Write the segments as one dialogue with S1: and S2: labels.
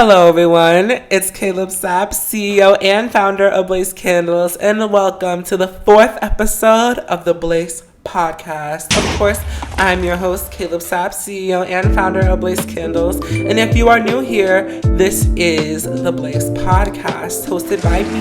S1: Hello everyone, it's Caleb Sapp, CEO and founder of Blace Candles, and welcome to the 4th episode of the Blace podcast. Of course, I'm your host, Caleb Sapp, CEO and founder of Blace Candles, and if you are new here, this is the Blace podcast, hosted by me,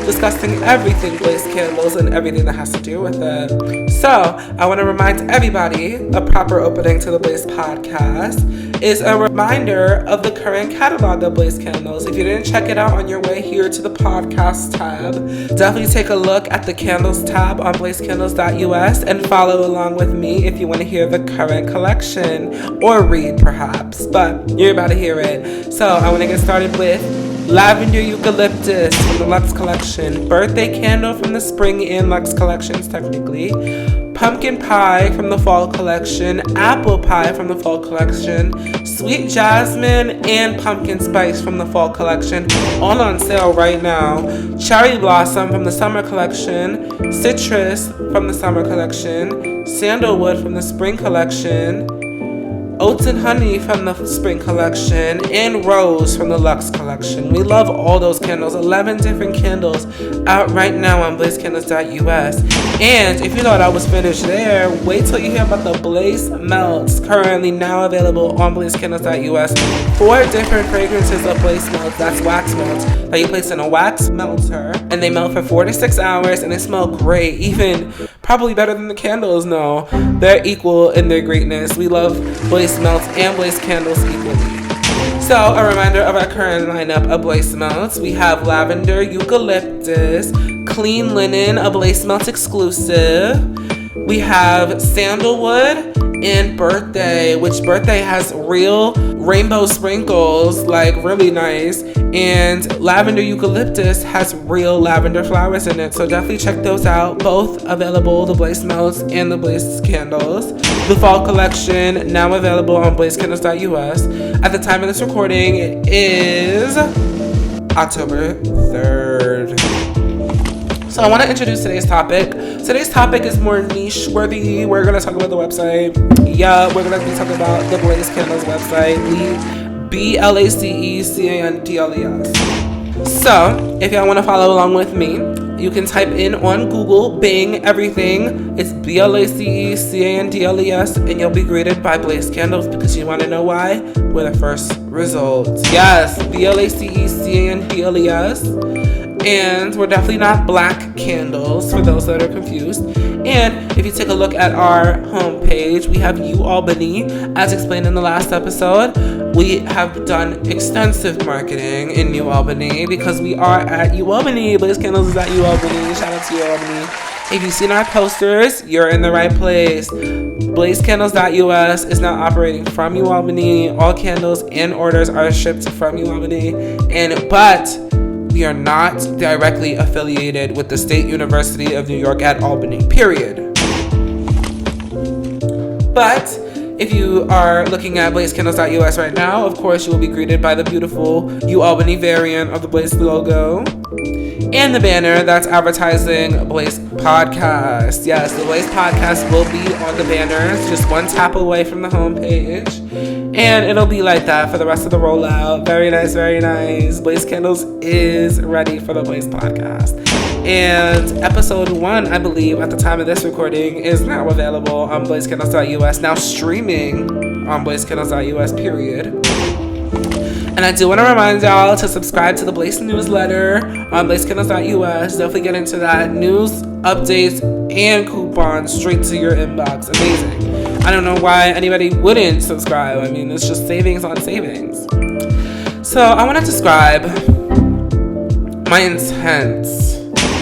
S1: discussing everything Blace Candles and everything that has to do with it. So, I want to remind everybody, a proper opening to the Blace podcast is a reminder of the current catalog of Blace Candles. If you didn't check it out on your way here to the podcast tab, definitely take a look at the candles tab on blacecandles.us and follow along with me if you want to hear the current collection or read perhaps, but you're about to hear it. So I want to get started with Lavender Eucalyptus from the Luxe Collection, Birthday Candle from the Spring and Luxe Collections technically, Pumpkin Pie from the Fall Collection, Apple Pie from the Fall Collection, Sweet Jasmine and Pumpkin Spice from the Fall Collection, all on sale right now, Cherry Blossom from the Summer Collection, Citrus from the Summer Collection, Sandalwood from the Spring Collection, Oats and Honey from the Spring Collection, and Rose from the Luxe Collection. We love all those candles. 11 different candles out right now on blacecandles.us. And if you thought I was finished there, wait till you hear about the Blace Melts, currently now available on blacecandles.us. 4 different fragrances of Blace Melts. That's wax melts that you place in a wax melter, and they melt for 4 to 6 hours, and they smell great. Even probably better than the candles. No, they're equal in their greatness. We love Blace Melts and Blace Candles equally. So, a reminder of our current lineup of Blace Melts. We have Lavender Eucalyptus, Clean Linen, a Blace Melt exclusive. We have Sandalwood and Birthday, which Birthday has real rainbow sprinkles, like really nice. And Lavender Eucalyptus has real lavender flowers in it. So definitely check those out. Both available, the Blace Melts and the Blace Candles. The Fall Collection, now available on blacecandles.us. At the time of this recording, it is October 3rd. So I want to introduce today's topic. Today's topic is more niche worthy. We're going to talk about the website. Yeah, we're going to be talking about the Blace Candles website. BLACECANDLES. So if y'all want to follow along with me, you can type in on Google, Bing, everything. It's BLACECANDLES, and you'll be greeted by Blace Candles because you want to know why? We're the first results. Yes, BLACECANDLES. And we're definitely not black candles for those that are confused. And if you take a look at our homepage, we have Albany, as explained in the last episode. We have done extensive marketing in Albany because we are at Albany. Blace Candles is at Albany. Shout out to Albany. If you've seen our posters, you're in the right place. BlaceCandles.us is now operating from Albany. All candles and orders are shipped from Albany. But we are not directly affiliated with the State University of New York at Albany, period. But if you are looking at blacecandles.us right now, of course you will be greeted by the beautiful Albany variant of the Blace logo and the banner that's advertising Blace Podcast. Yes, the Blace Podcast will be on the banners, just one tap away from the homepage. And it'll be like that for the rest of the rollout. Very nice, very nice. Blace Candles is ready for the Blace Podcast. And episode 1, I believe, at the time of this recording, is now available on blacecandles.us. Now streaming on blacecandles.us, period. And I do want to remind y'all to subscribe to the Blace newsletter on blacecandles.us. Definitely get into that. News, updates, and coupons straight to your inbox. Amazing. I don't know why anybody wouldn't subscribe. I mean, it's just savings on savings. So I want to describe my intent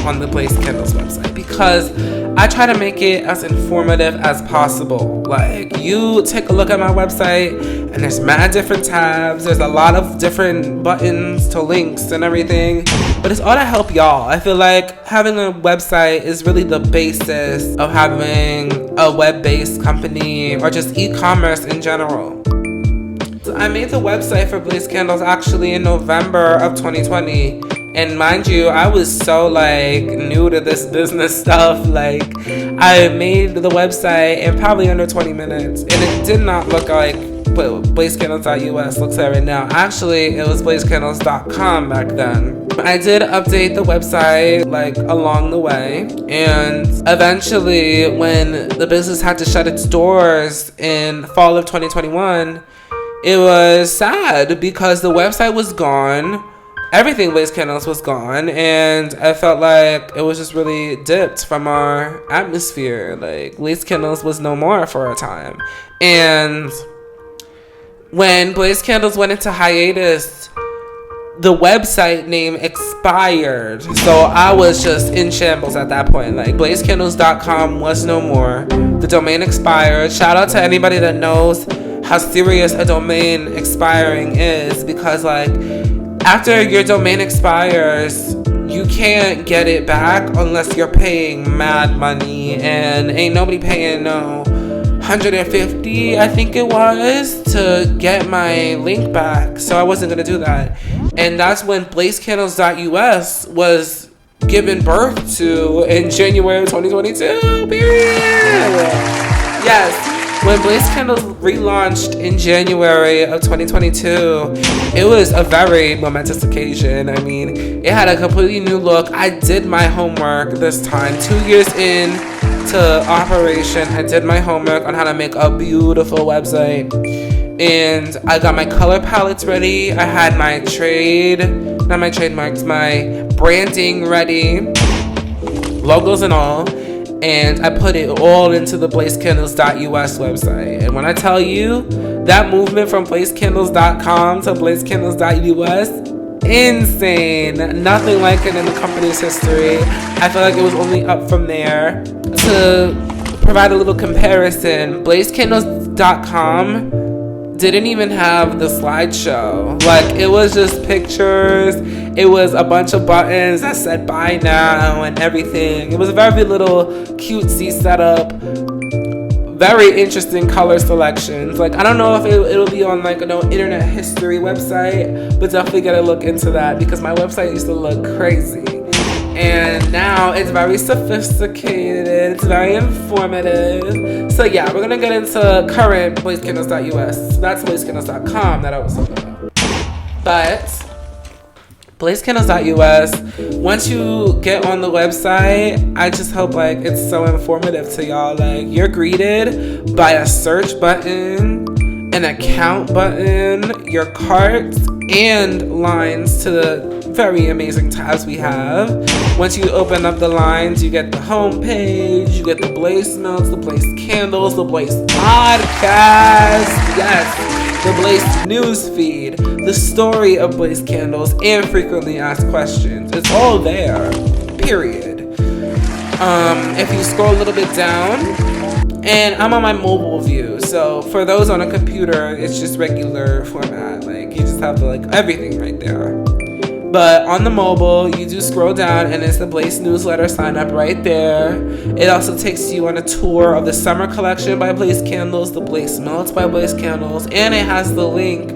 S1: on the Blace Candles website because I try to make it as informative as possible. Like, you take a look at my website and there's mad different tabs. There's a lot of different buttons to links and everything, but it's all to help y'all. I feel like having a website is really the basis of having a web-based company or just e-commerce in general. So I made the website for Blace Candles actually in November of 2020. And mind you, I was so new to this business stuff. I made the website in probably under 20 minutes. And it did not look like blacecandles.us looks like right now. Actually, it was blacecandles.com back then. I did update the website like along the way, and eventually when the business had to shut its doors in fall of 2021, it was sad because the website was gone. Everything Blace Candles was gone, and I felt like it was just really dipped from our atmosphere. Like, Blace Candles was no more for a time. And when Blaze Candles went into hiatus, the website name expired. So I was just in shambles at that point. Like, blacecandles.com was no more. The domain expired. Shout out to anybody that knows how serious a domain expiring is, because like, after your domain expires, you can't get it back unless you're paying mad money, and ain't nobody paying no $150, I think it was, to get my link back. So I wasn't gonna do that. And that's when blacecandles.us was given birth to in January 2022, period. Yes. When Blace Candles relaunched in January of 2022, it was a very momentous occasion. I mean, it had a completely new look. I did my homework this time. 2 years into operation, I did my homework on how to make a beautiful website. And I got my color palettes ready. I had my my branding ready, logos and all. And I put it all into the blacecandles.us website. And when I tell you that movement from blacecandles.com to blacecandles.us, insane. Nothing like it in the company's history. I feel like it was only up from there. To provide a little comparison, blacecandles.com didn't even have the slideshow. Like, it was just pictures. It was a bunch of buttons that said buy now and everything. It was a very little cutesy setup. Very interesting color selections. Like, I don't know if it'll be on like no internet history website, but definitely gotta look into that, because my website used to look crazy. And now it's very sophisticated. It's very informative. So yeah, we're gonna get into current blacecandles.us. That's blacecandles.com that I was talking about. But blacecandles.us, once you get on the website, I just hope like it's so informative to y'all. Like, you're greeted by a search button, an account button, your carts, and lines to the very amazing tabs we have. Once you open up the lines, you get the home page, you get the Blace melts, the Blace candles, the Blace podcast, yes, the Blace news feed, the story of Blace candles, and frequently asked questions. It's all there, period. If you scroll a little bit down, and I'm on my mobile view, so for those on a computer, it's just regular format. Like, you just have like everything right there. But on the mobile, you do scroll down, and it's the Blace newsletter sign up right there. It also takes you on a tour of the summer collection by Blace Candles, the Blace melts by Blace Candles, and it has the link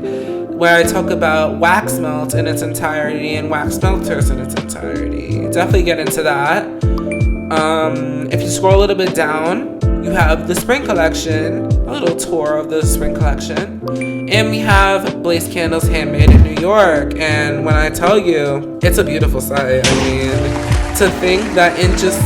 S1: where I talk about wax melt in its entirety and wax melters in its entirety. Definitely get into that. If you scroll a little bit down, you have the spring collection, a little tour of the spring collection, and we have Blace Candles handmade in New York. And when I tell you, it's a beautiful site. I mean, to think that in just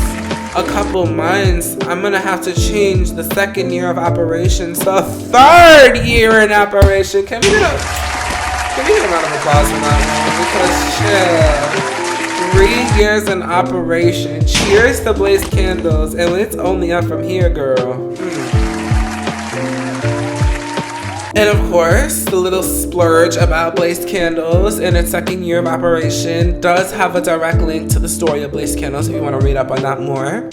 S1: a couple months, I'm gonna have to change the second year of operation to a third year in operation. Can we get a round of applause for that one? Because shit. 3 years in operation. Cheers to Blace Candles, and it's only up from here, girl. And of course, the little splurge about Blace Candles in its second year of operation does have a direct link to the story of Blace Candles if you want to read up on that more.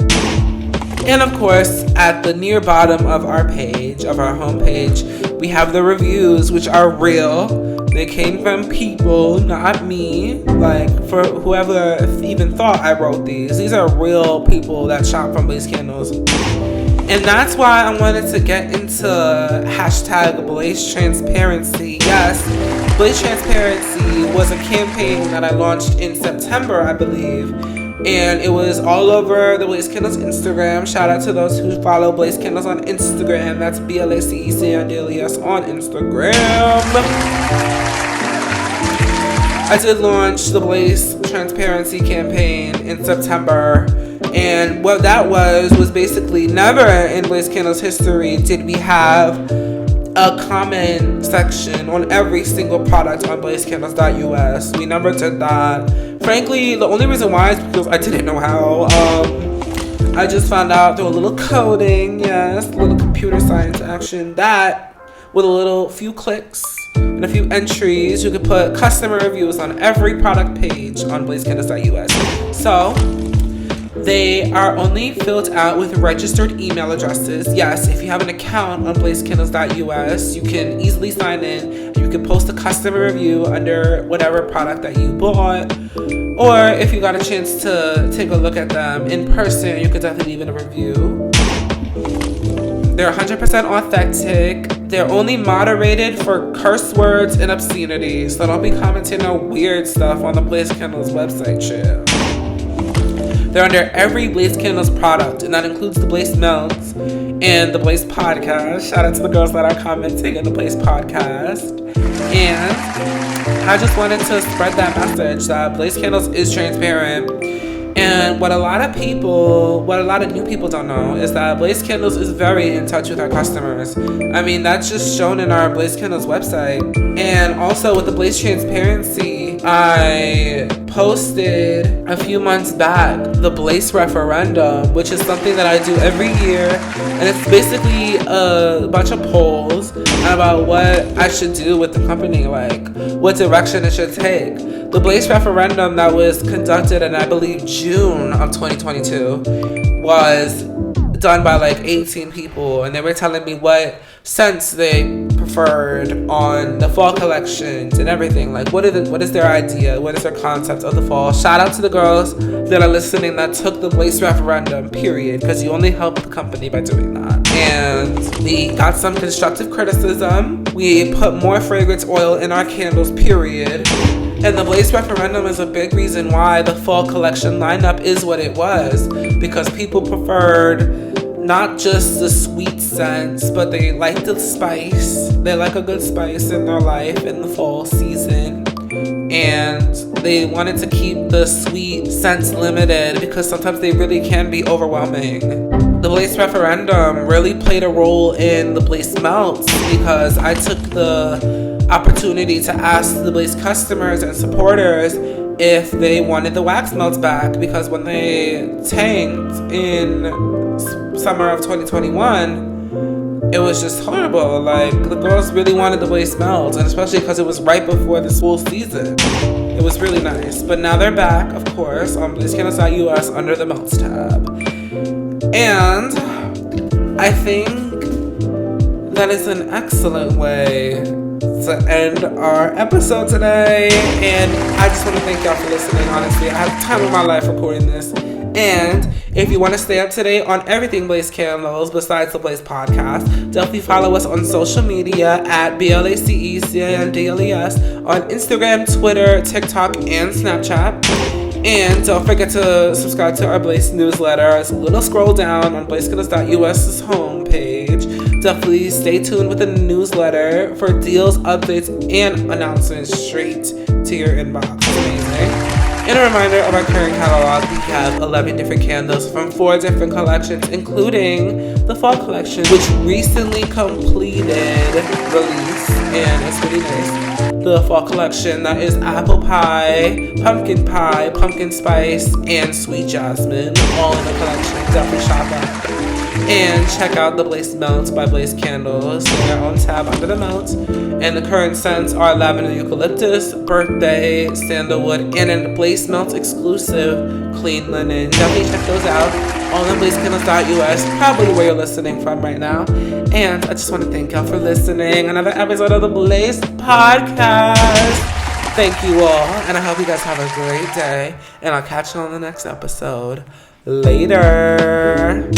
S1: And of course, at the near bottom of our page, of our homepage, we have the reviews, which are real. They came from people, not me. Like, for whoever even thought I wrote these are real people that shop from Blace Candles. And that's why I wanted to get into hashtag Blace Transparency. Yes, Blace Transparency was a campaign that I launched in September, I believe, And it was all over the Blace Candles Instagram. Shout out to those who follow Blace Candles on Instagram. That's BLACECANDLES on Instagram. I did launch the Blace Transparency campaign in September. And what that was basically never in Blace Candles history did we have a comment section on every single product on blacecandles.us. We never did that. Frankly, the only reason why is because I didn't know how. I just found out through a little coding, yes, a little computer science action, that with a little few clicks and a few entries, you could put customer reviews on every product page on blacecandles.us. So they are only filled out with registered email addresses. Yes, if you have an account on blacecandles.us, you can easily sign in. You can post a customer review under whatever product that you bought. Or if you got a chance to take a look at them in person, you could definitely leave in a review. They're 100% authentic. They're only moderated for curse words and obscenities. So don't be commenting on weird stuff on the Blace Candles website, chill. They're under every Blace Candles product, and that includes the Blace Melts and the Blace Podcast. Shout out to the girls that are commenting on the Blace Podcast. And I just wanted to spread that message that Blace Candles is transparent. And what a lot of new people don't know is that Blace Candles is very in touch with our customers. I mean, that's just shown in our Blace Candles website. And also with the Blace Transparency, I posted a few months back the Blace referendum, which is something that I do every year. And it's basically a bunch of polls about what I should do with the company, like what direction it should take. The Blace referendum that was conducted in, I believe, June of 2022 was done by like 18 people, and they were telling me what scents they preferred on the fall collections and everything. Like, what is their idea? What is their concept of the fall? Shout out to the girls that are listening that took the Blace referendum, period, because you only help the company by doing that. And we got some constructive criticism. We put more fragrance oil in our candles, period. And the Blace referendum is a big reason why the fall collection lineup is what it was, because people preferred not just the sweet scents, but they like the spice. They like a good spice in their life in the fall season. And they wanted to keep the sweet scents limited because sometimes they really can be overwhelming. The Blace referendum really played a role in the Blace melts because I took the opportunity to ask the Blace customers and supporters if they wanted the wax melts back, because when they tanked in summer of 2021, it was just horrible. Like, the girls really wanted the Blace melts, and especially because it was right before the school season. It was really nice. But now they're back, of course, on blacecandles.us under the melts tab. And I think that is an excellent way to end our episode today. And I just want to thank y'all for listening. Honestly, I have the time of my life recording this. And if you want to stay up to date on everything Blace Candles besides the Blace Podcast, definitely follow us on social media at BLACECANDLES on Instagram, Twitter, TikTok, and Snapchat. And don't forget to subscribe to our Blace newsletter. It's a little scroll down on blacecandles.us's homepage. Definitely stay tuned with the newsletter for deals, updates, and announcements straight to your inbox. It's amazing. And a reminder of our current catalog, we have 11 different candles from 4 different collections, including the fall collection, which recently completed release, and it's really nice. The fall collection that is apple pie, pumpkin spice, and sweet jasmine, all in the collection. Definitely shop out. And check out the Blace Melts by Blace Candles in their own tab under the melts. And the current scents are lavender eucalyptus, birthday, sandalwood, and a Blace Melts exclusive clean linen. Definitely check those out all on blacecandles.us, probably where you're listening from right now. And I just want to thank y'all for listening. Another episode of the Blace Podcast. Thank you all, and I hope you guys have a great day. And I'll catch you on the next episode. Later.